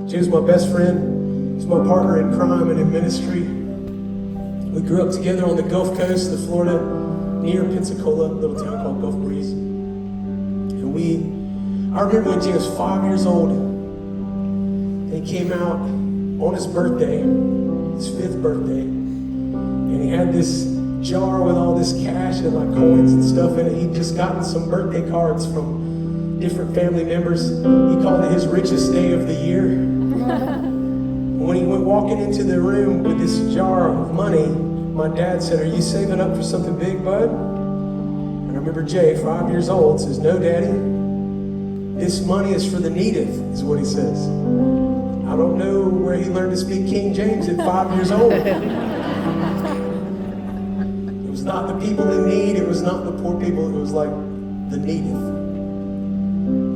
Jay's my best friend. He's my partner in crime and in ministry. We grew up together on the Gulf Coast of Florida, near Pensacola, a little town called Gulf Breeze. And I remember when Jay was 5 years old, and he came out on his birthday, his 5th birthday, and he had this jar with all this cash and like coins and stuff in it. He'd just gotten some birthday cards from different family members. He called it his richest day of the year. When he went walking into the room with this jar of money, my dad said, "Are you saving up for something big, bud?" And I remember Jay, 5 years old, says, "No, Daddy, this money is for the needeth," is what he says. I don't know where he learned to speak King James at 5 years old. It was not the people in need, it was not the poor people, it was like the needeth.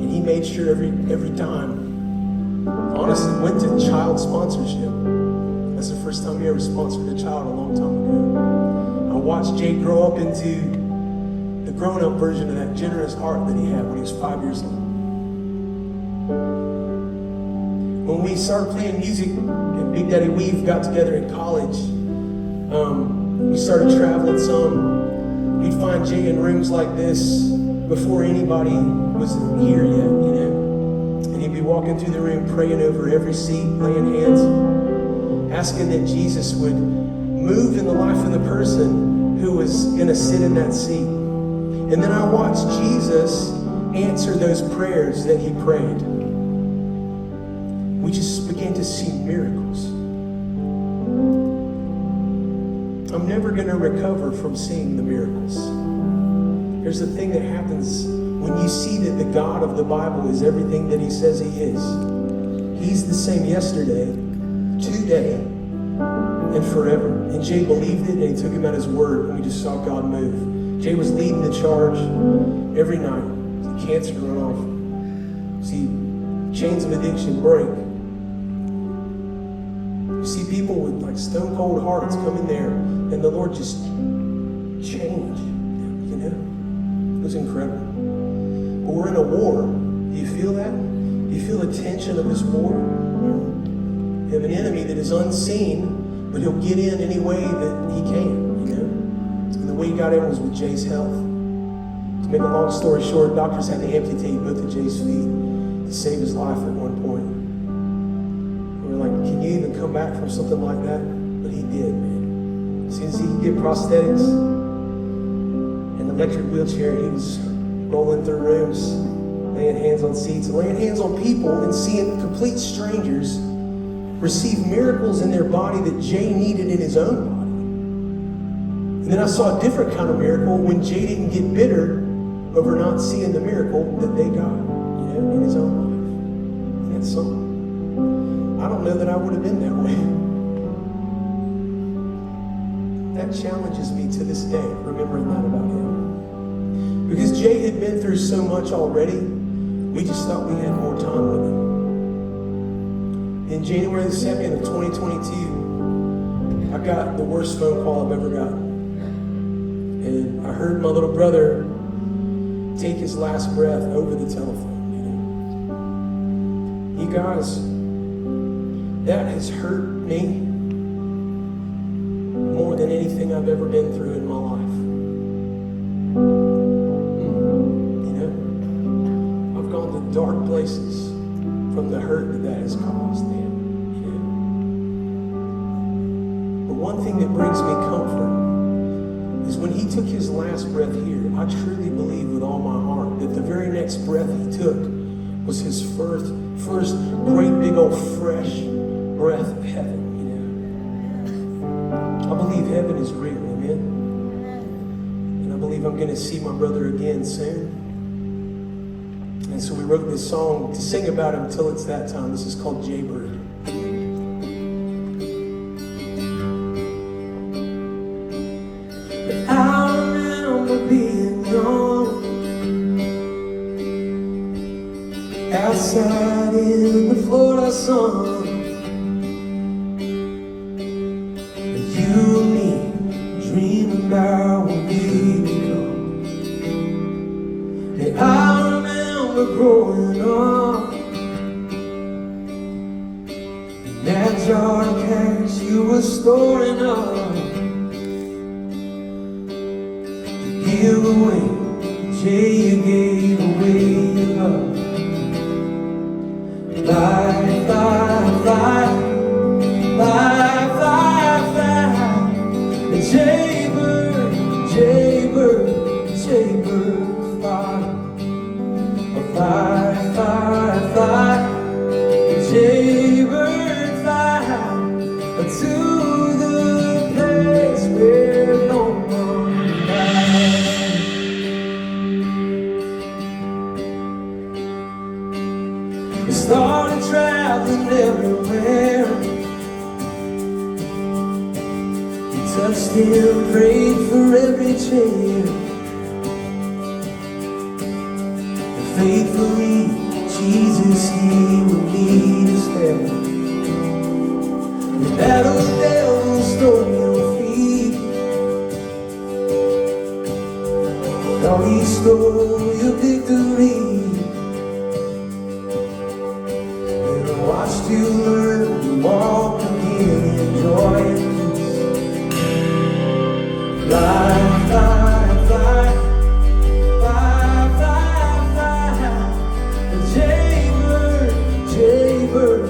And he made sure every time, honestly, went to child sponsorship. That's the first time he ever sponsored a child a long time ago. I watched Jay grow up into the grown-up version of that generous heart that he had when he was 5 years old. When we started playing music and Big Daddy Weave got together in college, we started traveling some. We'd find Jay in rooms like this before anybody was here yet, you know. And he'd be walking through the room praying over every seat, laying hands, asking that Jesus would move in the life of the person who was going to sit in that seat. And then I watched Jesus answer those prayers that he prayed. We just began to see miracles. I'm never going to recover from seeing the miracles. There's a thing that happens when you see that the God of the Bible is everything that he says he is. He's the same yesterday, today, and forever. And Jay believed it, and he took him at his word, and we just saw God move. Jay was leading the charge every night. See cancer run off. See chains of addiction break. You see people with like stone cold hearts come in there, and the Lord just changed them, you know? It was incredible. But we're in a war. Do you feel that? Do you feel the tension of this war? You have an enemy that is unseen, but he'll get in any way that he can, you know? And the way he got in was with Jay's health. To make a long story short, doctors had to amputate both of Jay's feet to save his life at one point. We were like, can you even come back from something like that? But he did, man. As soon as he could get prosthetics and electric wheelchair, he was rolling through rooms, laying hands on seats, and laying hands on people and seeing complete strangers receive miracles in their body that Jay needed in his own body. And then I saw a different kind of miracle when Jay didn't get bitter over not seeing the miracle that they got, you know, in his own life. And that's something. I don't know that I would have been that way. That challenges me to this day, remembering that about him. Because Jay had been through so much already, we just thought we had more time with him. In January the 2nd of 2022, I got the worst phone call I've ever gotten. And I heard my little brother take his last breath over the telephone, you know. You guys, that has hurt me more than anything I've ever been through in my life. You know, I've gone to dark places from the hurt that has caused, man. You know. But one thing that brings me comfort is when he took his last breath here, I truly believe with all my heart that the very next breath he took was his first great big old fresh breath of heaven, you know. I believe heaven is real, amen? And I believe I'm going to see my brother again soon. And so we wrote this song to sing about him till it's that time. This is called Jaybird. I remember being young, outside in the Florida sun, you and me dreaming about what we become. And I remember growing up jar of cash you were storing up to give away. Jay, you gave away your love. Fly, fly, fly, fly, fly, fly. Jaybird, Jaybird, Jaybird, fly. Fly, fly, fly. Jaybird, fly to the place where no one dies. We started traveling everywhere. We touched him, prayed for every chair. And faithfully, Jesus, He will lead us there. The battle devils stole your feet. Now He stole your victory. And I watched you learn to walk again in joy and peace. Fly, fly, fly, fly, fly, fly. Jaybird, Jaybird,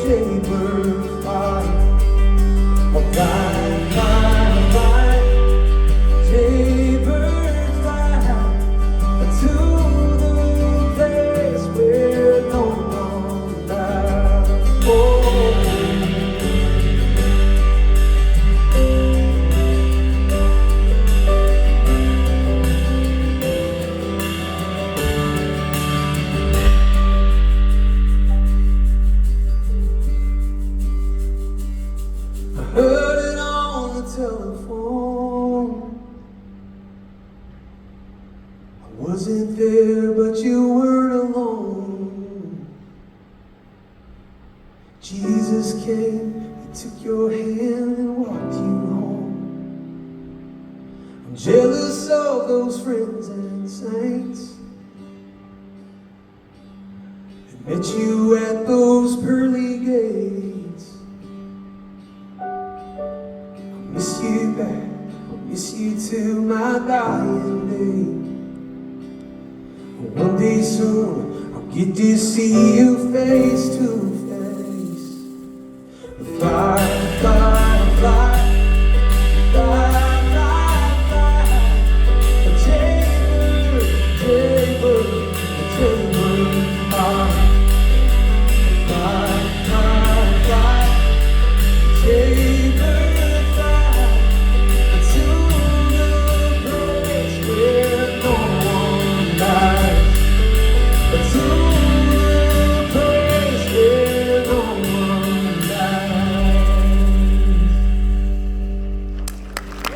Jaybird, fly. Fly, fly, fly. Jaybird, fly to the place where no one dies. Oh. Heard it on the telephone. I wasn't there, but you weren't alone. Jesus came, He took your hand and walked you home. I'm jealous of those friends and saints that met you at those pearly gates. Miss you back, I'll miss you to my dying day. One day soon, I'll get to see you face to face.